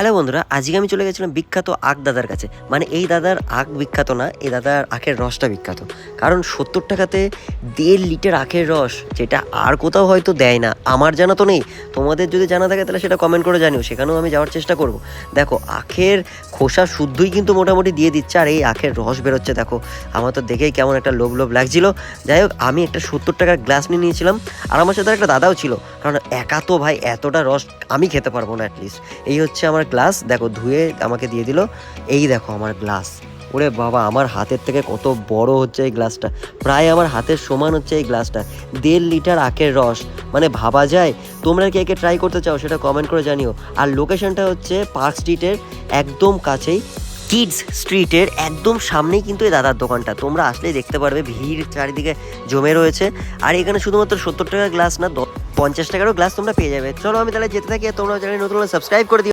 Hello বন্ধুরা, আজকে আমি চলে গেছিলাম বিখ্যাত আখ দাদার কাছে। মানে এই দাদার আখ বিখ্যাত না, এই দাদার আখের রসটা বিখ্যাত। কারণ ৭০ টাকাতে ১.৫ লিটার আখের রস, যেটা আর কোথাও হয়তো দেয় না। আমার জানা তো নেই, তোমাদের যদি জানা থাকে তাহলে সেটা কমেন্ট করে জানিও, সেখানেও আমি যাওয়ার চেষ্টা করব। দেখো, আখের খোসা শুদ্ধই কিন্তু মোটামুটি দিয়ে দিচ্ছে, আর এই আখের রস বেরোচ্ছে। দেখো, আমার তো দেখেই কেমন একটা লোভ লোভ লাগছিল। যাই হোক, আমি একটা ৭০ টাকার গ্লাস নিয়ে নিয়েছিলাম, আর আমার সাথে একটা দাদাও ছিল। কারণ একা তো ভাই এতটা রস আমি খেতে পারবো না। অ্যাটলিস্ট এই হচ্ছে আমার গ্লাস, দেখো ধুয়ে আমাকে দিয়ে দিল। এই দেখো আমার গ্লাস। ওরে বাবা, আমার হাতের থেকে কত বড় হচ্ছে এই গ্লাসটা, প্রায় আমার হাতের সমান হচ্ছে এই গ্লাসটা। ১.৫ লিটার আখের রস, মানে ভাবা যায়। তোমরা কে কে ট্রাই করতে চাও সেটা কমেন্ট করে জানিও। আর লোকেশনটা হচ্ছে পার্ক স্ট্রিটের একদম কাছেই, কিডস স্ট্রিটের একদম সামনেই কিন্তু এই দাদার দোকানটা। তোমরা আসলেই দেখতে পারবে, ভিড় চারিদিকে জমে রয়েছে। আর এখানে শুধুমাত্র ৭০ টাকার গ্লাস না, ৫০ টাকারও গ্লাস তোমরা পেয়ে যাবে। চলো আমি তাহলে যেতে থাকি, আর তোমরা চ্যানেল নতুন হলে সাবস্ক্রাইব করে দিও।